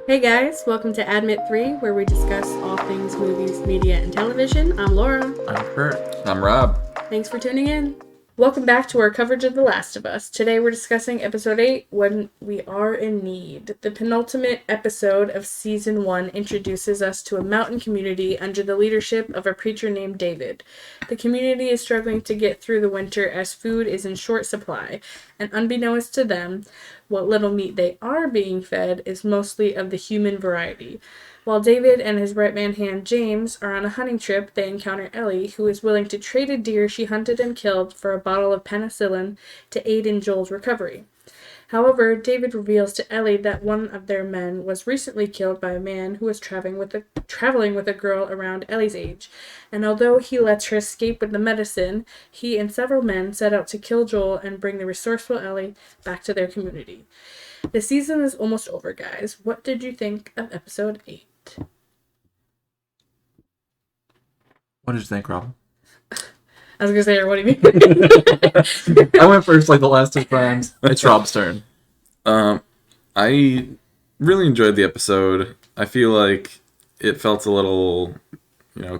Hey guys, welcome to Admit 3, where we discuss all things movies, media, and television. I'm Laura. I'm Kurt. I'm Rob. Thanks for tuning in. Welcome back to our coverage of The Last of Us. Today we're discussing episode 8, When We Are in Need. The penultimate episode of season 1 introduces us to a mountain community under the leadership of a preacher named David. The community is struggling to get through the winter as food is in short supply, and unbeknownst to them, what little meat they are being fed is mostly of the human variety. While David and his right-hand man James are on a hunting trip, they encounter Ellie, who is willing to trade a deer she hunted and killed for a bottle of penicillin to aid in Joel's recovery. However, David reveals to Ellie that one of their men was recently killed by a man who was traveling with a girl around Ellie's age, and although he lets her escape with the medicine, he and several men set out to kill Joel and bring the resourceful Ellie back to their community. The season is almost over, guys. What did you think of episode 8? What did you think, Rob? I was gonna say, what do you mean? I went first like the last two times. It's Rob's turn. I really enjoyed the episode. I feel like it felt a little,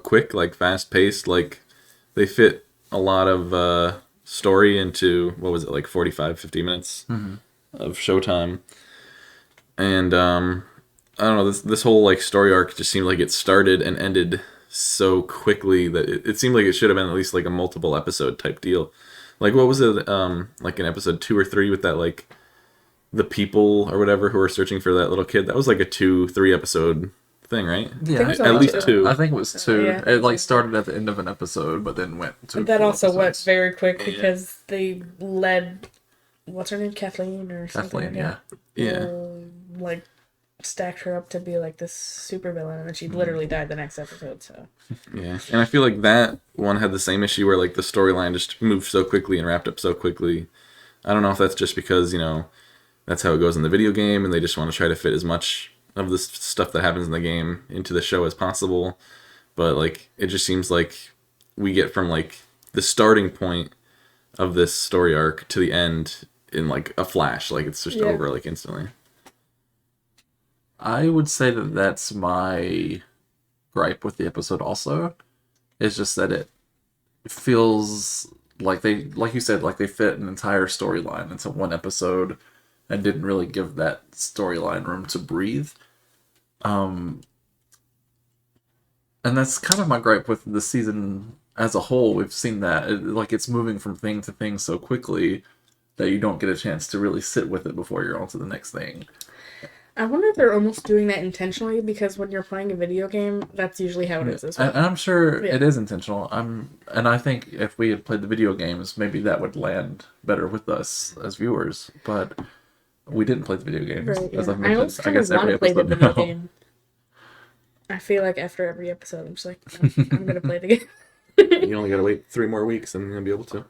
quick, like fast-paced. Like they fit a lot of story into, what was it, like 45, 50 minutes of showtime. And I don't know, this whole like story arc just seemed like it started and ended so quickly that it seemed like it should have been at least like a multiple episode type deal. Like what was it, like in episode 2 or 3 with that like the people or whatever who were searching for that little kid? That was like a 2-3 episode thing, right? Yeah, at least 2. I think it was 2. Yeah. It like started at the end of an episode, but then went to. That also went episodes. very quick because they led, what's her name, Kathleen or something Kathleen, like yeah. that? Yeah. Like stacked her up to be like this super villain, and she literally died the next episode. So Yeah, and I feel like that one had the same issue where like the storyline just moved so quickly and wrapped up so quickly. I don't know if that's just because, that's how it goes in the video game and they just want to try to fit as much of the stuff that happens in the game into the show as possible. But like it just seems like we get from like the starting point of this story arc to the end in like a flash. Like it's just over like instantly. I would say that that's my gripe with the episode also. It's just that it feels like they, like you said, like they fit an entire storyline into one episode and didn't really give that storyline room to breathe. And that's kind of my gripe with the season as a whole. We've seen that like it's moving from thing to thing so quickly that you don't get a chance to really sit with it before you're on to the next thing. I wonder if they're almost doing that intentionally, because when you're playing a video game, that's usually how it is as well. And I'm sure it is intentional. And I think if we had played the video games, maybe that would land better with us as viewers. But we didn't play the video games. Right, yeah. As I've I mentioned, almost I kind of guess want every to play the episode video now. game. I feel like after every episode, I'm just like, I'm gonna play the game. You only gotta wait 3 more weeks and you'll be able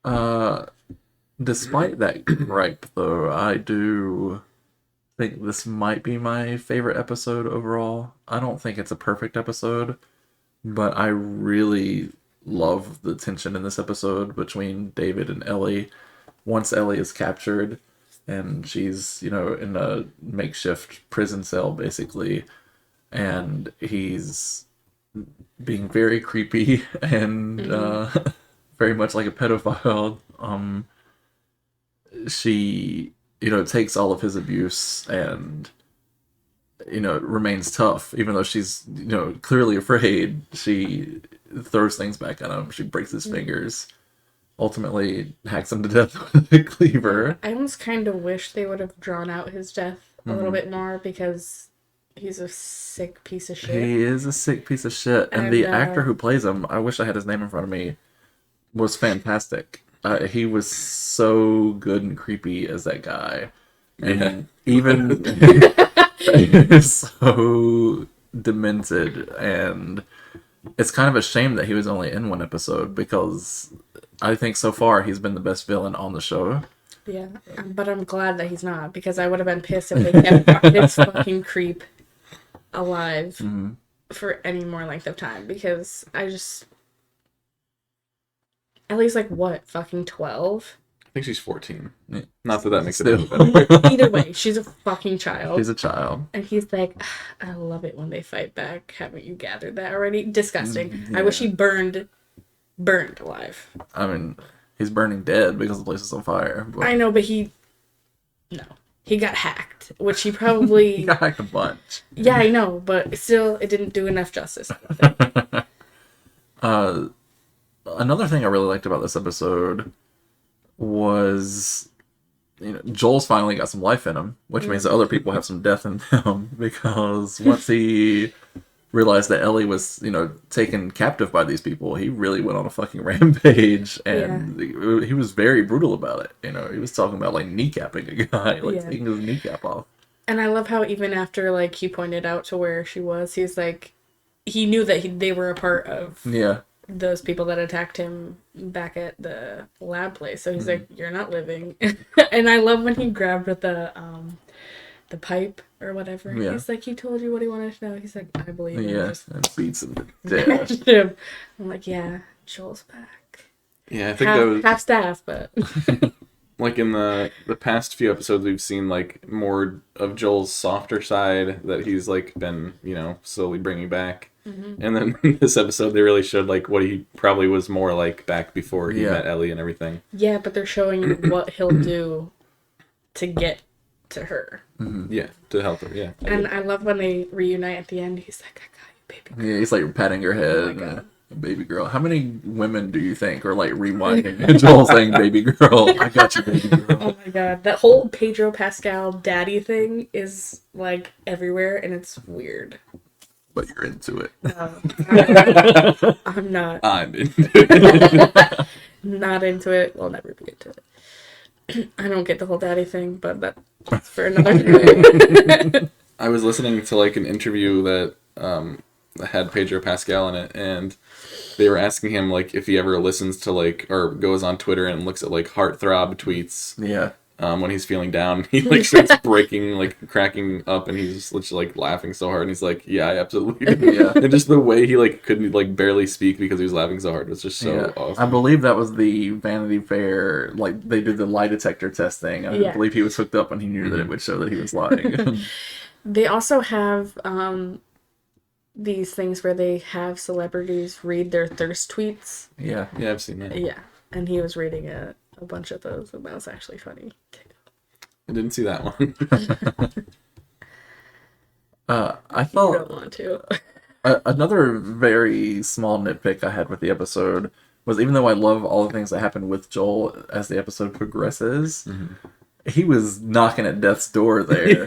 to. Despite that gripe, though, I do think this might be my favorite episode overall. I don't think it's a perfect episode, but I really love the tension in this episode between David and Ellie. Once Ellie is captured and she's, in a makeshift prison cell, basically, and he's being very creepy and very much like a pedophile. She, takes all of his abuse and, remains tough, even though she's, clearly afraid. She throws things back at him. She breaks his fingers, ultimately hacks him to death with a cleaver. I almost kind of wish they would have drawn out his death a little bit more, because he's a sick piece of shit. He is a sick piece of shit. And the actor who plays him, I wish I had his name in front of me, was fantastic. He was so good and creepy as that guy. And even so demented. And it's kind of a shame that he was only in one episode, because I think so far he's been the best villain on the show. Yeah, but I'm glad that he's not, because I would have been pissed if they kept this fucking creep alive for any more length of time, because I just... Ellie's like, what, fucking 12? think she's 14. Yeah. Not that makes it Still. any better. Either way, she's a fucking child. She's a child. And he's like, I love it when they fight back. Haven't you gathered that already? Disgusting. I wish Yeah. he burned alive. I mean, he's burning dead because the place is on fire. But I know, but he got hacked, which he probably he got hacked a bunch. yeah, I know, but still, it didn't do enough justice. Another thing I really liked about this episode was, Joel's finally got some life in him, which means that other people have some death in them, because once he realized that Ellie was, taken captive by these people, he really went on a fucking rampage, and he was very brutal about it. He was talking about, like, kneecapping a guy, like, Yeah. taking his kneecap off. And I love how even after, like, he pointed out to where she was, he's like, he knew that they were a part of Yeah. those people that attacked him back at the lab place. So he's like, "You're not living." And I love when he grabbed with the pipe or whatever. Yeah. He's like, he told you what he wanted to know. He's like, I believe him. Yeah, Just and beats him to death. smashed him. I'm like, yeah, Joel's back. Yeah, I think that was Half staff, but like in the past few episodes we've seen like more of Joel's softer side that he's like been, slowly bringing back. And then in this episode they really showed like what he probably was more like back before he met Ellie and everything. yeah, but they're showing you what he'll do to get to her. Yeah, to help her. Yeah. And I love when they reunite at the end. He's like, I got you, baby. Yeah, he's like patting her head. my God. Baby girl. How many women do you think are like rewinding Joel saying baby girl? I got you, baby girl. Oh my god, that whole Pedro Pascal daddy thing is like everywhere, and it's weird. But you're into it. I'm not I'm into it. not into it. We'll never be into it. I don't get the whole daddy thing, but that's for another day. I was listening to like an interview that had Pedro Pascal in it, and they were asking him like if he ever listens to like or goes on Twitter and looks at like heartthrob tweets Yeah. when he's feeling down. He like starts breaking, like cracking up, and he's just literally like laughing so hard. And he's like, "Yeah, I absolutely." Do." Yeah. And just the way he like couldn't like barely speak because he was laughing so hard was just so Yeah. awesome. I believe that was the Vanity Fair, like they did the lie detector testing. I Yeah. believe he was hooked up and he knew that it would show that he was lying. They also have these things where they have celebrities read their thirst tweets. Yeah. Yeah, I've seen that. Yeah, and he was reading a bunch of those, and that was actually funny. I didn't see that one. I I thought don't want to. another very small nitpick I had with the episode was, even though I love all the things that happen with Joel as the episode progresses, he was knocking at death's door there.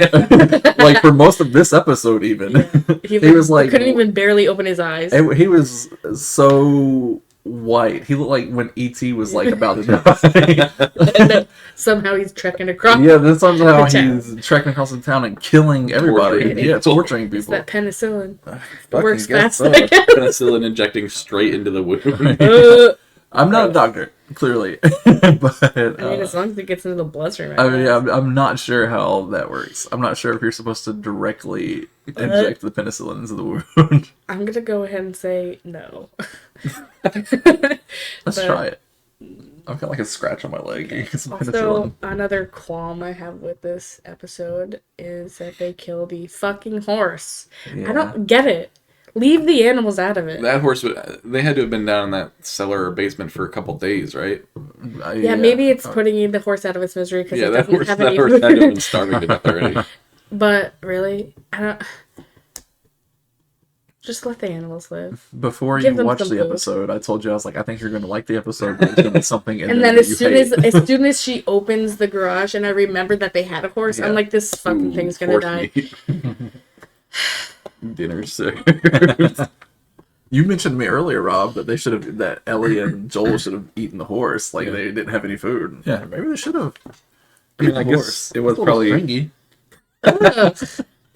Like for most of this episode, even. Yeah. He was like- couldn't even barely open his eyes. He was so white. He looked like when E.T. was like about to die. And then somehow he's trekking across. Yeah, that's somehow The town. he's trekking across the town and killing everybody. Torturing Yeah, people. torturing It's people. that penicillin. Fucking Works guess fast. so. Penicillin injecting straight into the wound. I'm not a doctor, clearly, but I mean, as long as it gets into the bloodstream. I mean, I'm not sure how that works. I'm not sure if you're supposed to directly inject the penicillin into the wound. I'm gonna go ahead and say no. Let's But- try it. I've got like a scratch on my leg. It's some Also, penicillin. another qualm I have with this episode is that they kill the fucking horse. Yeah. I don't get it. Leave the animals out of it. That horse, they had to have been down in that cellar or basement for a couple days, right? Yeah, maybe it's putting the horse out of its misery because Yeah, it that doesn't horse, have that any horse had to have been food. starving to death already. But really, I don't. Just let the animals live. Before Give you them watched some the food. episode, I told you, I was like, I think you're going to like the episode, but there's going to be something in And there then that you hate. as soon as she opens the garage and I remember that they had a horse, Yeah. I'm like, this fucking Ooh, thing's gonna horse die. meat. Dinner served. You mentioned to me earlier, Rob, that that Ellie and Joel should have eaten the horse. Like, Yeah. they didn't have any food. Yeah. Maybe they should have. I mean, I guess it was It's a little probably stringy.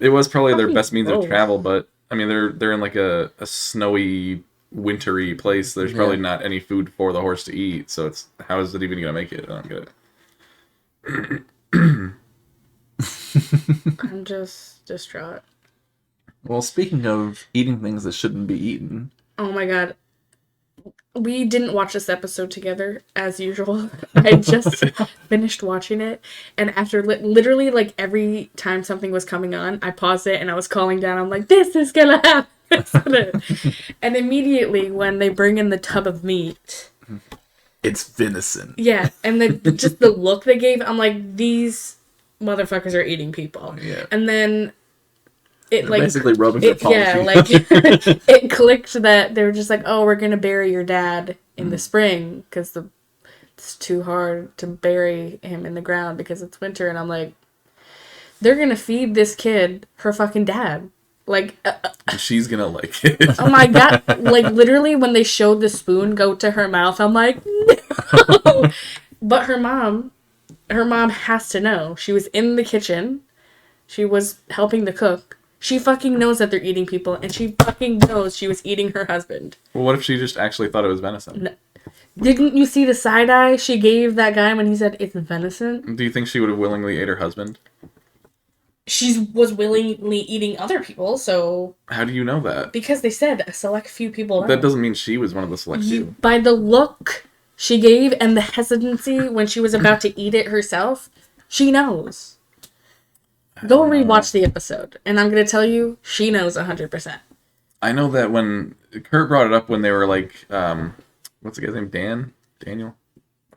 it was probably their Fucking best means of gross. travel, but I mean they're in like a snowy, wintry place. There's probably Yeah. not any food for the horse to eat, so it's how is it even gonna make it? I don't get it. I'm just distraught. Well, speaking of eating things that shouldn't be eaten, Oh my god. we didn't watch this episode together as usual. I just finished watching it, and after literally like every time something was coming on, I paused it and I was calling down. I'm like, this is gonna happen. And immediately when they bring in the tub of meat, It's venison. yeah, and just the look they gave, I'm like, these motherfuckers are eating people. Yeah. And then it like Basically rubbing their palms. yeah, like it clicked that they were just like, oh, we're gonna bury your dad in the spring because it's too hard to bury him in the ground because it's winter. And I'm like, they're gonna feed this kid her fucking dad. Like, She's gonna like it. oh my god! Like literally, when they showed the spoon go to her mouth, I'm like, no. But her mom has to know. She was in the kitchen. She was helping the cook. She fucking knows that they're eating people, and she fucking knows she was eating her husband. Well, what if she just actually thought it was venison? No. Didn't you see the side eye she gave that guy when he said it's venison? Do you think she would have willingly ate her husband? She was willingly eating other people, so How do you know that? because they said a select few people. That doesn't mean she was one of the select few. By the look she gave and the hesitancy when she was about to eat it herself, she knows. Go rewatch the episode, and I'm gonna tell you, she knows 100%. I know that when Kurt brought it up when they were like, what's the guy's name? Daniel?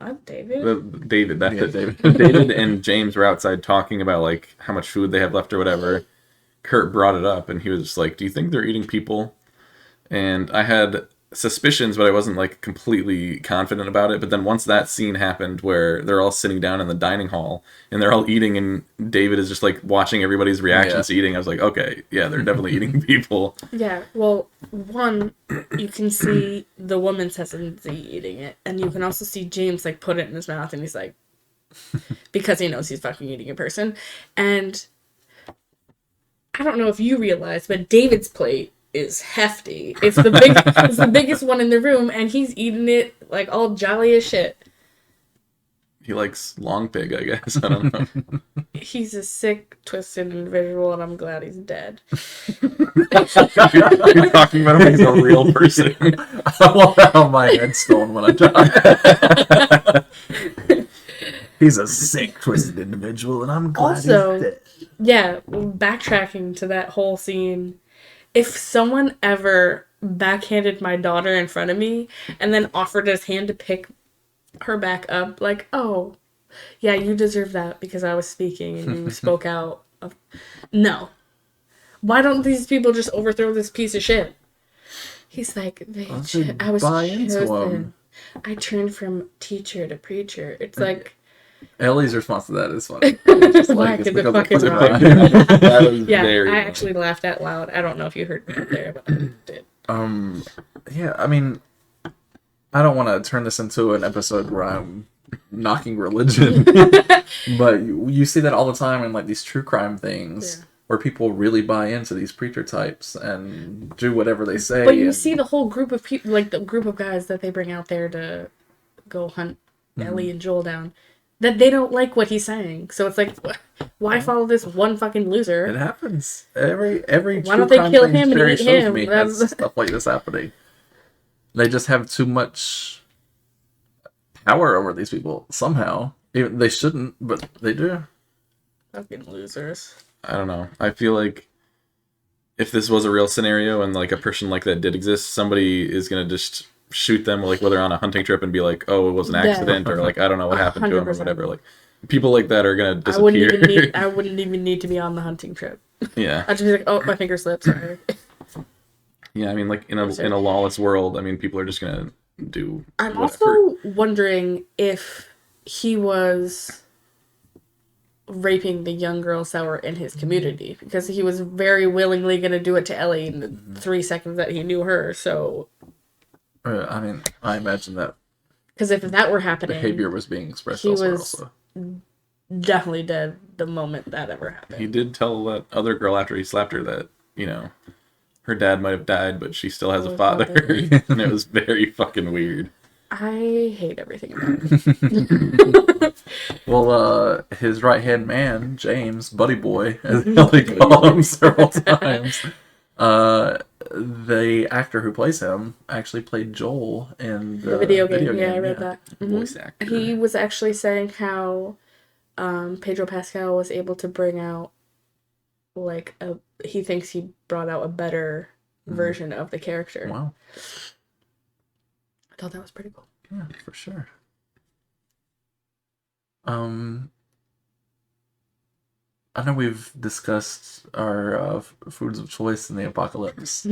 What, David? David. That's Yeah, it. David. David and James were outside talking about like how much food they have left or whatever. Kurt brought it up, and he was just like, "Do you think they're eating people?" And I had suspicions, but I wasn't like completely confident about it. But then once that scene happened where they're all sitting down in the dining hall and they're all eating, and David is just like watching everybody's reactions to eating, I was like, okay, yeah, they're definitely eating people. Yeah, well, one, you can see the woman's hesitancy eating it, and you can also see James, like, put it in his mouth, and he's like, because he knows he's fucking eating a person. And I don't know if you realize, but David's plate is hefty. It's the biggest one in the room, and he's eating it, like, all jolly as shit. He likes long pig, I guess. I don't know. He's a sick, twisted individual, and I'm glad he's dead. You're talking about him like he's a real person. I want that on my headstone when I die. He's a sick, twisted individual, and I'm glad Also, he's dead. yeah, backtracking to that whole scene, if someone ever backhanded my daughter in front of me and then offered his hand to pick her back up, like, oh, yeah, you deserve that because I was speaking and you spoke out. No. Why don't these people just overthrow this piece of shit? He's like, I was buy into chosen. him. I turned from teacher to preacher. It's like, Ellie's response to that is funny. just Like, whack it's in the because fucking it's rock. fine. That was Yeah, very I funny. actually laughed out loud. I don't know if you heard me out there, but I did. Yeah, I mean, I don't want to turn this into an episode where I'm knocking religion, but you see that all the time in like these true crime things Yeah. where people really buy into these preacher types and do whatever they say. But you and- see the whole group of people, like the group of guys that they bring out there to go hunt Ellie and Joel down, that they don't like what he's saying. So it's like, why follow this one fucking It loser? happens. Every Why true don't they crime kill thing him and Sherry eat shows him? me That's- has stuff like this happening. They just have too much power over these people somehow. Even they shouldn't, but they do. Fucking losers. I don't know. I feel like if this was a real scenario and like a person like that did exist, somebody is gonna just shoot them, like whether on a hunting trip and be like, "Oh, it was an Yeah. accident," or like, "I don't know what happened to him," or 100%. whatever. Like people like that are gonna I wouldn't disappear. even need. I wouldn't even need to be on the hunting trip. Yeah, I'd just be like, oh, my finger slipped. Sorry. yeah. I mean, like in a lawless world, I mean, people are just gonna do. I'm whatever. also wondering if he was raping the young girls that were in his community, because he was very willingly going to do it to Ellie in the 3 seconds that he knew her. So, I mean, I imagine that because if that were happening, behavior was being expressed he elsewhere was- also. definitely dead the moment that ever happened. He did tell that other girl after he slapped her that, you know, her dad might have died, but she still has Oh, a father. father. And it was very fucking weird. I hate everything about it. Well, his right hand man, James, Buddy Boy, as Ellie called him several times, the actor who plays him actually played Joel in The video game. Yeah, I read that. Mhm. Voice actor. He was actually saying how Pedro Pascal was able to bring out like he thinks he brought out a better version of the character. Wow. I thought that was pretty cool. Yeah, for sure. I know we've discussed our foods of choice in the apocalypse,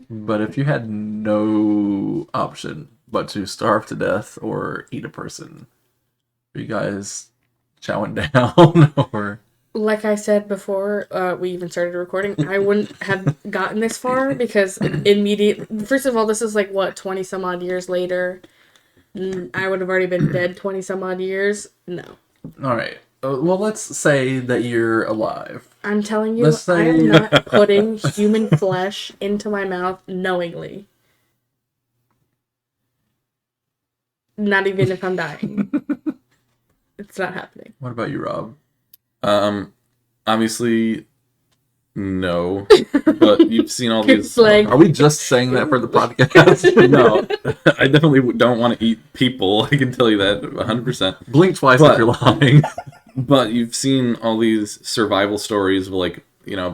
but if you had no option but to starve to death or eat a person, are you guys chowing down or? Like I said before, we even started recording, I wouldn't have gotten this far because first of all, this is like what 20 some odd years later. I would have already been dead 20 some odd years. No. All right. Well, let's say that you're alive. I'm telling you, Let's I say- am not putting human flesh into my mouth knowingly. Not even if I'm dying. It's not happening. What about you, Rob? Obviously, no. But you've seen all these. Like, Are we just saying that for the podcast? No, I definitely don't want to eat people. I can tell you that 100%. Blink twice But- if you're lying. But you've seen all these survival stories of like,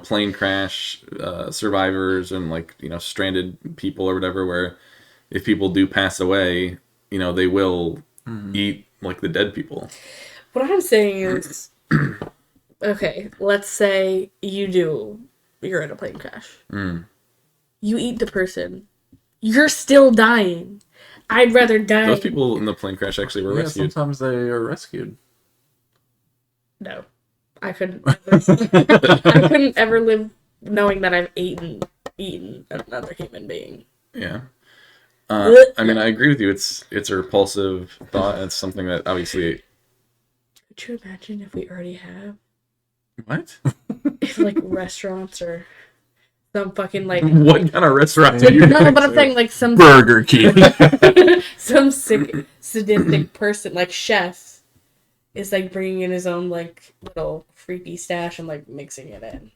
plane crash survivors and like, stranded people or whatever, where if people do pass away, they will eat like the dead people. what I'm saying is, okay, let's say you're in a plane crash. You eat the person. You're still dying. I'd rather die. Those people in the plane crash actually were Yeah, rescued. sometimes they are rescued. No. I couldn't I couldn't ever live knowing that I've eaten another human being. Yeah. I mean, I agree with you. It's a repulsive thought. It's something that obviously. Could you imagine if we already have? What? If like restaurants or some fucking like What kind of restaurant are you no, going but I'm to? saying like some Burger King. some sick sadistic person like chef is like bringing in his own like little freaky stash and like mixing it in.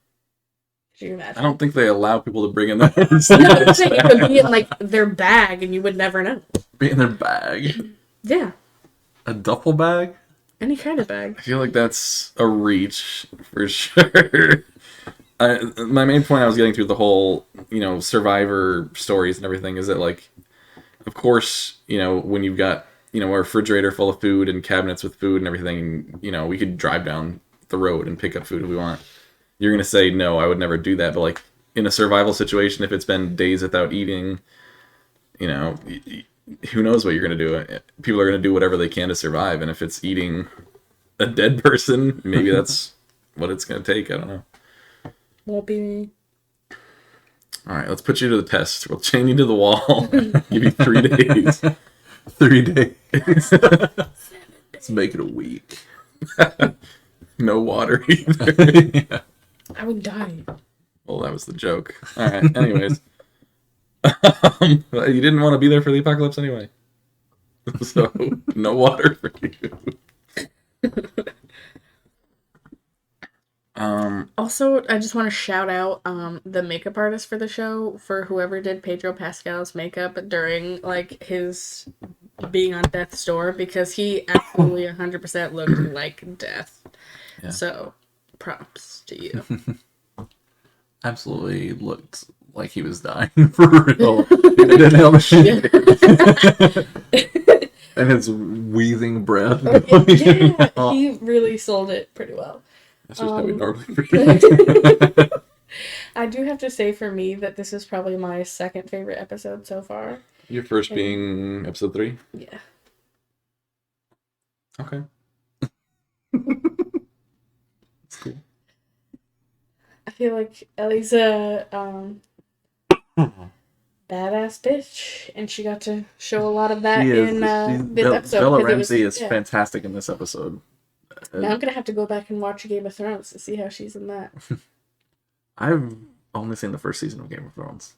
Could you imagine? I don't think they allow people to bring in that. No, I'm saying it could be in like their bag and you would never know. Be in their bag. Yeah, A duffel bag? any kind of bag. I feel like that's a reach for sure. My main point I was getting through the whole, survivor stories and everything is that, like, of course, when you've got, a refrigerator full of food and cabinets with food and everything, we could drive down the road and pick up food if we want. You're going to say, no, I would never do that. But, like, in a survival situation, if it's been days without eating, who knows what you're going to do? People are going to do whatever they can to survive. And if it's eating a dead person, maybe that's what it's going to take. I don't know. Won't be me. All right, let's put you to the test. We'll chain you to the wall. Give you 3 days. 3 days. Let's make it a week. No water either. Yeah. I would die. Well, that was the joke. All right. Anyways, you didn't want to be there for the apocalypse anyway, so no water for you. Also, I just want to shout out the makeup artist for the show, for whoever did Pedro Pascal's makeup during like his being on death's door, because he absolutely 100% looked like death. Yeah. So, props to you. Absolutely looked like he was dying for real. He didn't have a shit. And his wheezing breath. Yeah, he really sold it pretty well. That's just how we normally forget. I do have to say for me that this is probably my second favorite episode so far. Your first being episode 3. Yeah. Okay. That's cool. I feel like Ellie's a badass bitch, and she got to show a lot of that She is. in She's- this episode. Bella 'cause it was- Ramsey is yeah. fantastic in this episode. Now I'm gonna have to go back and watch Game of Thrones to see how she's in that. I've only seen the first season of Game of Thrones.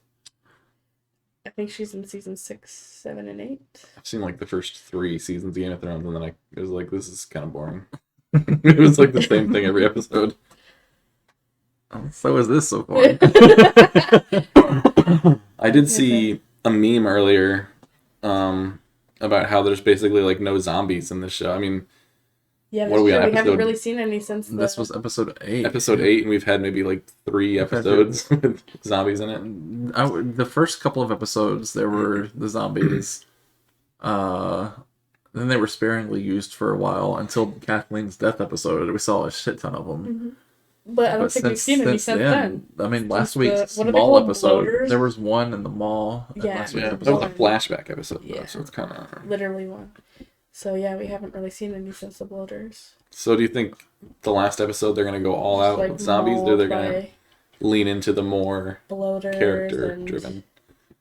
I think she's in season 6, 7, and 8. I've seen like the first 3 seasons of Game of Thrones, and then it was like, this is kind of boring. It was like the same thing every episode. So is this so far. I did see a meme earlier about how there's basically like no zombies in this show. I mean, Yeah, What are we that's on, true. We haven't episode- really seen any since This was episode 8. episode 8, and we've had maybe like 3 episodes with zombies in it. The first couple of episodes, there were the zombies. Then they were sparingly used for a while until Kathleen's death episode. We saw a shit ton of them. But I don't think we've seen any since then. I mean, last Since week's what are they mall called, episode, bloaters? there was one in the mall. at Yeah. last week's Yeah, that episode. was a flashback episode, though, Yeah. so it's kind of... Literally one. So yeah, we haven't really seen any since the bloaters. So do you think the last episode they're going to go all out Like with zombies, or they're going to by lean into the more bloaters character-driven? and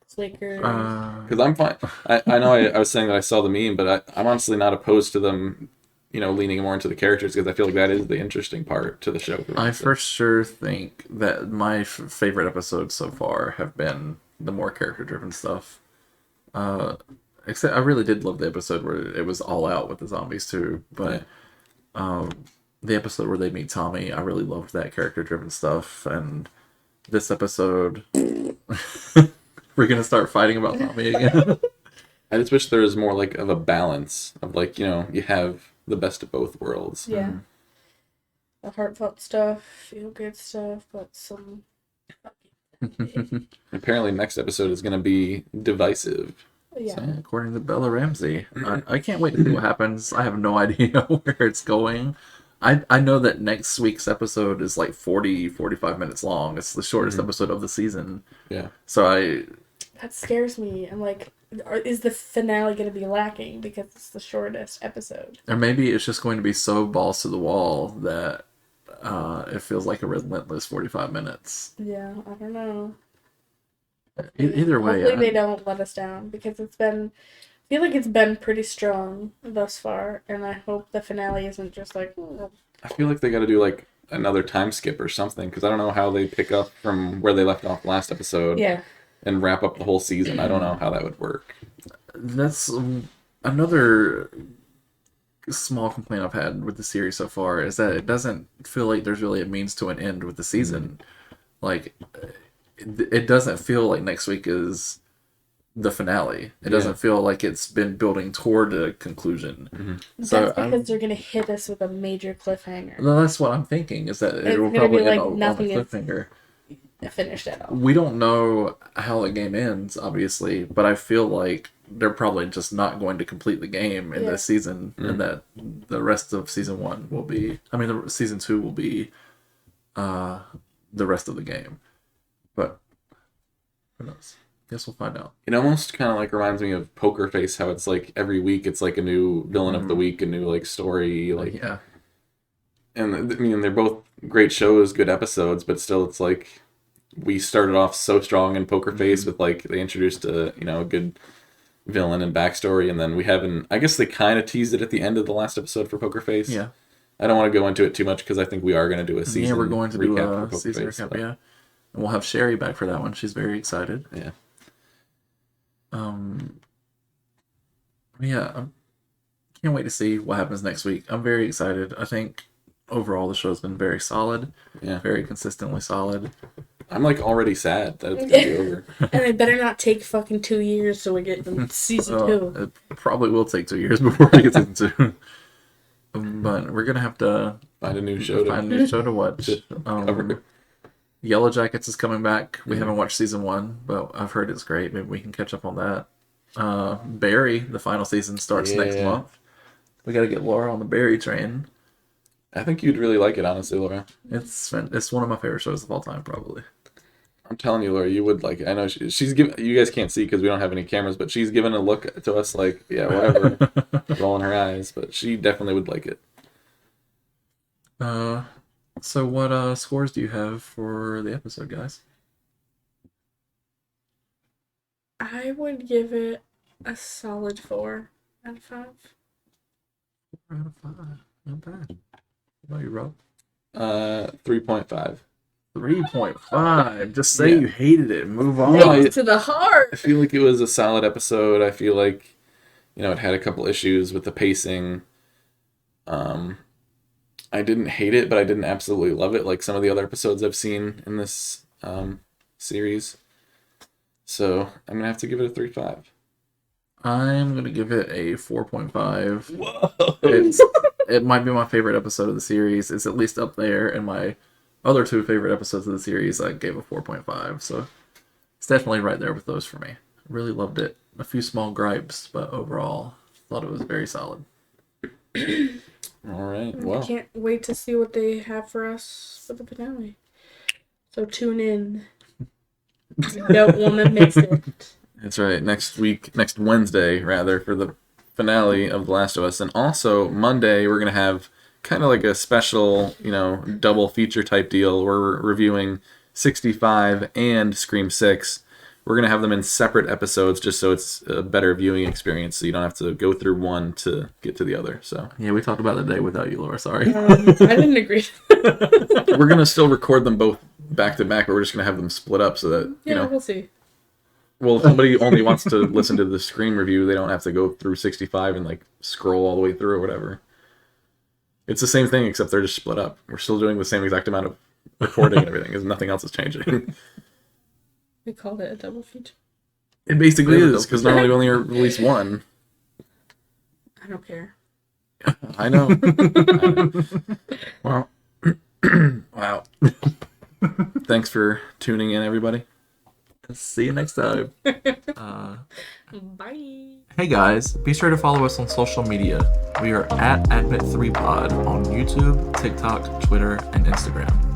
Slakers. Because I'm fine. I know I was saying that I saw the meme, but I'm honestly not opposed to them, leaning more into the characters, because I feel like that is the interesting part to the show. For me, I so. for sure think that my favorite episodes so far have been the more character-driven stuff. Except I really did love the episode where it was all out with the zombies too. But the episode where they meet Tommy, I really loved that character-driven stuff. And this episode, we're gonna start fighting about Tommy again. I just wish there was more like of a balance of like, you have the best of both worlds. Yeah. The heartfelt stuff, feel good stuff, but some. Apparently, next episode is going to be divisive. Yeah. Yeah, according to Bella Ramsey. I can't wait to see what happens. I have no idea where it's going. I know that next week's episode is like 45 minutes long. It's the shortest episode of the season. Yeah. So That scares me. I'm like, is the finale going to be lacking because it's the shortest episode? or maybe it's just going to be so balls to the wall that it feels like a relentless 45 minutes. Yeah, I don't know. Either way, Hopefully they don't let us down because I feel like it's been pretty strong thus far, and I hope the finale isn't just like, I feel like they got to do like another time skip or something, because I don't know how they pick up from where they left off last episode yeah. and wrap up the whole season. I don't know how that would work. that's another small complaint I've had with the series so far is that it doesn't feel like there's really a means to an end with the season. Like, it doesn't feel like next week is the finale. It doesn't feel like it's been building toward a conclusion. So That's because they're going to hit us with a major cliffhanger. well, that's what I'm thinking, is that it It's will gonna probably be like end on a nothing is- cliffhanger. Finished at all. We don't know how the game ends, obviously, but I feel like they're probably just not going to complete the game in Yeah. this season, and that the rest of season 1 will be, the season 2 will be the rest of the game. But who knows? Guess we'll find out. It almost kind of like reminds me of Poker Face, how it's like every week it's like a new villain of the week, a new like story, like Yeah. and I mean they're both great shows, good episodes, but still it's like we started off so strong in Poker Face with like they introduced a good villain and backstory, and then we haven't. I guess they kind of teased it at the end of the last episode for Poker Face. Yeah. I don't want to go into it too much because I think we are going to do a season. Yeah, we're going to do recap a for Poker season Face, recap, but- yeah. And we'll have Sherry back for that one. She's very excited. Yeah. Yeah, I can't wait to see what happens next week. I'm very excited. I think overall the show's been very solid, Yeah. very consistently solid. I'm like already sad that it's gonna be over. And it better not take fucking 2 years till we get to season 2. It probably will take 2 years before we get season 2. But we're gonna have to Find a new show to find a new show to watch. cover. Yellow Jackets is coming back. We haven't watched season 1, but I've heard it's great. Maybe we can catch up on that. Barry, the final season starts next Yeah. month. We gotta get Laura on the Barry train. I think you'd really like it, honestly, Laura. It's one of my favorite shows of all time, probably. I'm telling you, Laura, you would like it. I know she's giving. You guys can't see because we don't have any cameras, but she's giving a look to us like, yeah, whatever, rolling her eyes. But she definitely would like it. So what scores do you have for the episode, guys? I would give it a solid 4 out of 5. 4 out of 5. Not bad. What about you, Rob? 3.5. 3.5. Just say Yeah. you hated it and move on. No, Thanks I- to the heart. I feel like it was a solid episode. I feel like, it had a couple issues with the pacing. I didn't hate it, but I didn't absolutely love it, like some of the other episodes I've seen in this series. So I'm gonna have to give it a 3.5. I'm gonna give it a 4.5. Whoa! It might be my favorite episode of the series. It's at least up there, and my other two favorite episodes of the series I gave a 4.5. So it's definitely right there with those for me. Really loved it. A few small gripes, but overall, thought it was very solid. All right. I Well, can't wait to see what they have for us for the finale. So tune in. You don't want to miss it. that's right. Next Wednesday, rather, for the finale of The Last of Us. And also, Monday, we're going to have kind of like a special, double feature type deal. We're reviewing 65 and Scream 6. We're going to have them in separate episodes just so it's a better viewing experience, so you don't have to go through one to get to the other. So Yeah, we talked about the day without you, Laura. Sorry. I didn't agree. we're going to still record them both back to back, but we're just going to have them split up so that, Yeah, we'll see. well, if somebody only wants to listen to the Scream review, they don't have to go through 65 and like scroll all the way through or whatever. It's the same thing, except they're just split up. We're still doing the same exact amount of recording and everything, because nothing else is changing. We called it a double feature. It basically Yeah, is, because normally we only release one. I don't care. I know. Well, wow. Thanks for tuning in, everybody. See you next time. Bye. Hey guys, be sure to follow us on social media. We are at Admit3Pod on YouTube, TikTok, Twitter, and Instagram.